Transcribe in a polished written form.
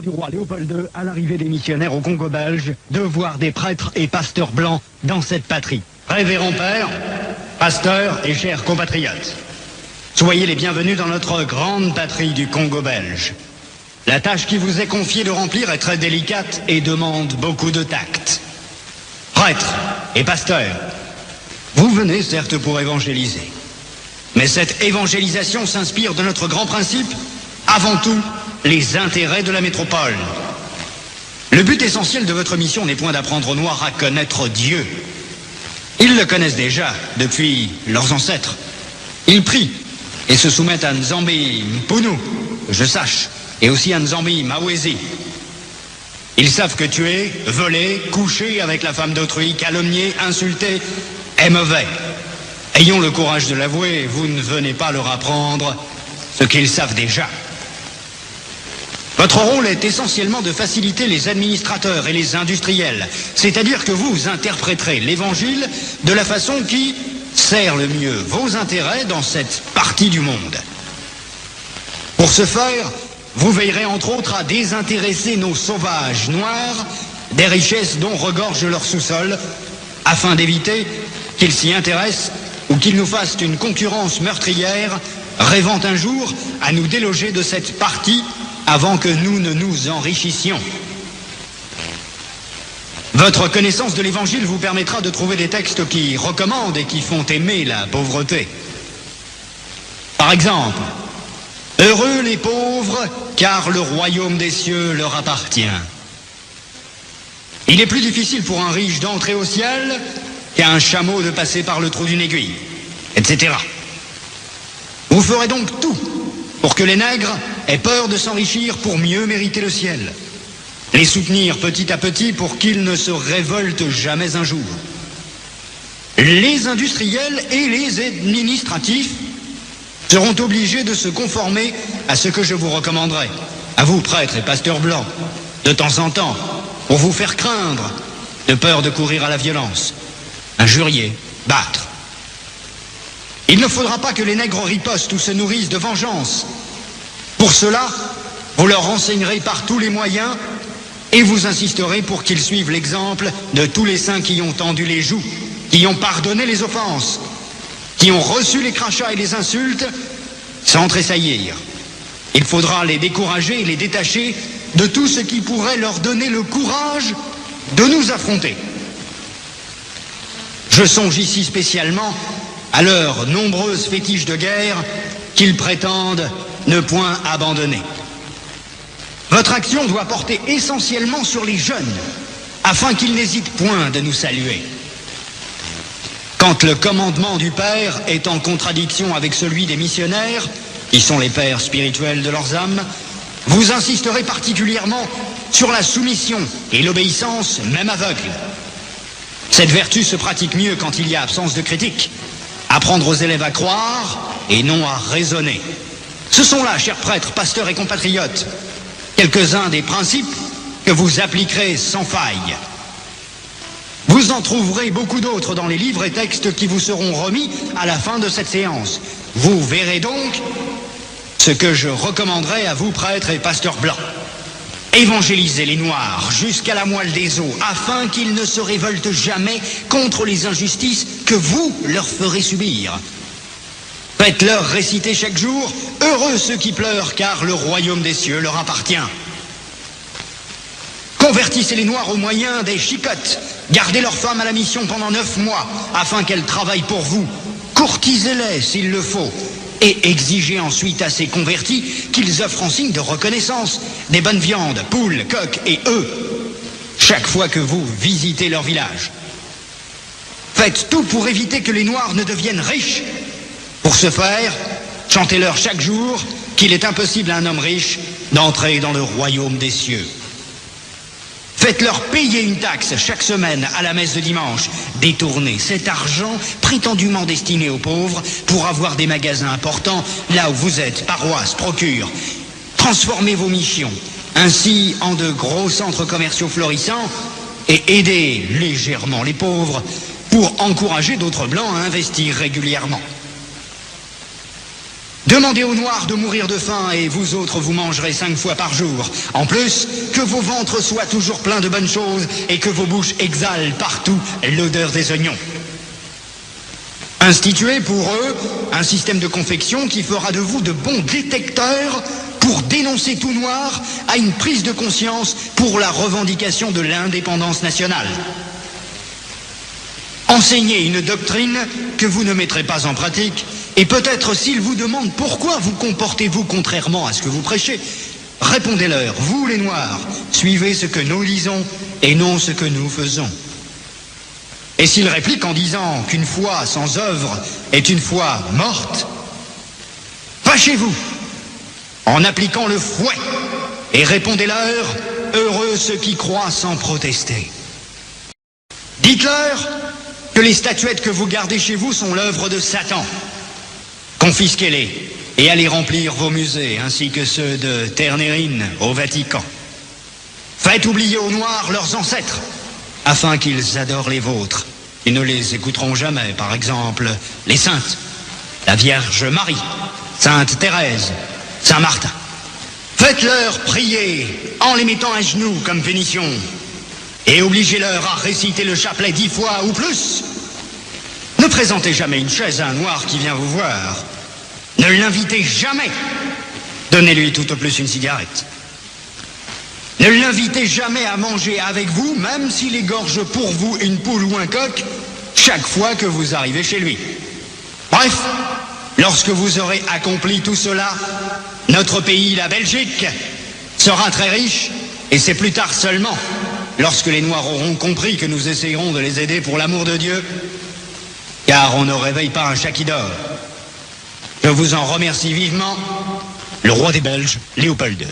Du roi Léopold II à l'arrivée des missionnaires au Congo belge, de voir des prêtres et pasteurs blancs dans cette patrie. Révérend père, pasteurs et chers compatriotes, soyez les bienvenus dans notre grande patrie du Congo belge. La tâche qui vous est confiée de remplir est très délicate et demande beaucoup de tact. Prêtres et pasteurs, vous venez certes pour évangéliser, mais cette évangélisation s'inspire de notre grand principe, avant tout, les intérêts de la métropole. Le but essentiel de votre mission n'est point d'apprendre aux Noirs à connaître Dieu. Ils le connaissent déjà depuis leurs ancêtres. Ils prient et se soumettent à Nzambi Mpunu, que je sache, et aussi à Nzambi Mawezi. Ils savent que tuer, voler, coucher avec la femme d'autrui, calomnier, insulter est mauvais. Ayons le courage de l'avouer, vous ne venez pas leur apprendre ce qu'ils savent déjà. Votre rôle est essentiellement de faciliter les administrateurs et les industriels, c'est-à-dire que vous interpréterez l'évangile de la façon qui sert le mieux vos intérêts dans cette partie du monde. Pour ce faire, vous veillerez entre autres à désintéresser nos sauvages noirs des richesses dont regorge leur sous-sol, afin d'éviter qu'ils s'y intéressent ou qu'ils nous fassent une concurrence meurtrière, rêvant un jour à nous déloger de cette partie avant que nous ne nous enrichissions. Votre connaissance de l'Évangile vous permettra de trouver des textes qui recommandent et qui font aimer la pauvreté. Par exemple, « Heureux les pauvres, car le royaume des cieux leur appartient. » Il est plus difficile pour un riche d'entrer au ciel qu'à un chameau de passer par le trou d'une aiguille, etc. Vous ferez donc tout pour que les nègres aient peur de s'enrichir pour mieux mériter le ciel. Les soutenir petit à petit pour qu'ils ne se révoltent jamais un jour. Les industriels et les administratifs seront obligés de se conformer à ce que je vous recommanderai, à vous prêtres et pasteurs blancs, de temps en temps, pour vous faire craindre, de peur de courir à la violence, injurier, battre. Il ne faudra pas que les nègres ripostent ou se nourrissent de vengeance. Pour cela, vous leur enseignerez par tous les moyens et vous insisterez pour qu'ils suivent l'exemple de tous les saints qui ont tendu les joues, qui ont pardonné les offenses, qui ont reçu les crachats et les insultes sans tressaillir. Il faudra les décourager et les détacher de tout ce qui pourrait leur donner le courage de nous affronter. Je songe ici spécialement à leurs nombreuses fétiches de guerre qu'ils prétendent ne point abandonner. Votre action doit porter essentiellement sur les jeunes, afin qu'ils n'hésitent point de nous saluer. Quand le commandement du Père est en contradiction avec celui des missionnaires, qui sont les pères spirituels de leurs âmes, vous insisterez particulièrement sur la soumission et l'obéissance, même aveugle. Cette vertu se pratique mieux quand il y a absence de critique. Apprendre aux élèves à croire et non à raisonner. Ce sont là, chers prêtres, pasteurs et compatriotes, quelques-uns des principes que vous appliquerez sans faille. Vous en trouverez beaucoup d'autres dans les livres et textes qui vous seront remis à la fin de cette séance. Vous verrez donc ce que je recommanderai à vous, prêtres et pasteurs blancs. Évangélisez les Noirs jusqu'à la moelle des os, afin qu'ils ne se révoltent jamais contre les injustices que vous leur ferez subir. Faites-leur réciter chaque jour « Heureux ceux qui pleurent, car le royaume des cieux leur appartient ». Convertissez les Noirs au moyen des chicottes. Gardez leurs femmes à la mission pendant 9 mois, afin qu'elles travaillent pour vous. Courtisez-les s'il le faut. Et exigez ensuite à ces convertis qu'ils offrent en signe de reconnaissance des bonnes viandes, poules, coqs et œufs, chaque fois que vous visitez leur village. Faites tout pour éviter que les Noirs ne deviennent riches. Pour ce faire, chantez-leur chaque jour qu'il est impossible à un homme riche d'entrer dans le royaume des cieux. Faites-leur payer une taxe chaque semaine à la messe de dimanche. Détournez cet argent prétendument destiné aux pauvres pour avoir des magasins importants là où vous êtes, paroisses, procures. Transformez vos missions ainsi en de gros centres commerciaux florissants et aidez légèrement les pauvres pour encourager d'autres blancs à investir régulièrement. Demandez aux Noirs de mourir de faim et vous autres vous mangerez 5 fois par jour. En plus, que vos ventres soient toujours pleins de bonnes choses et que vos bouches exhalent partout l'odeur des oignons. Instituez pour eux un système de confection qui fera de vous de bons détecteurs pour dénoncer tout noir à une prise de conscience pour la revendication de l'indépendance nationale. Enseignez une doctrine que vous ne mettrez pas en pratique, et peut-être s'ils vous demandent pourquoi vous comportez-vous contrairement à ce que vous prêchez, répondez-leur, vous les Noirs, suivez ce que nous disons et non ce que nous faisons. Et s'ils répliquent en disant qu'une foi sans œuvre est une foi morte, fâchez-vous en appliquant le fouet et répondez-leur, heureux ceux qui croient sans protester. Dites-leur que les statuettes que vous gardez chez vous sont l'œuvre de Satan. Confisquez-les et allez remplir vos musées, ainsi que ceux de Ternérine au Vatican. Faites oublier aux Noirs leurs ancêtres, afin qu'ils adorent les vôtres. Ils ne les écouteront jamais, par exemple, les saintes, la Vierge Marie, Sainte Thérèse, Saint Martin. Faites-leur prier en les mettant à genoux comme pénition, et obligez-leur à réciter le chapelet 10 fois ou plus. Ne présentez jamais une chaise à un Noir qui vient vous voir. Ne l'invitez jamais. Donnez-lui tout au plus une cigarette. Ne l'invitez jamais à manger avec vous, même s'il égorge pour vous une poule ou un coq, chaque fois que vous arrivez chez lui. Bref, lorsque vous aurez accompli tout cela, notre pays, la Belgique, sera très riche, et c'est plus tard seulement, lorsque les Noirs auront compris que nous essayerons de les aider pour l'amour de Dieu, car on ne réveille pas un chat qui dort. Je vous en remercie vivement, le roi des Belges, Léopold II.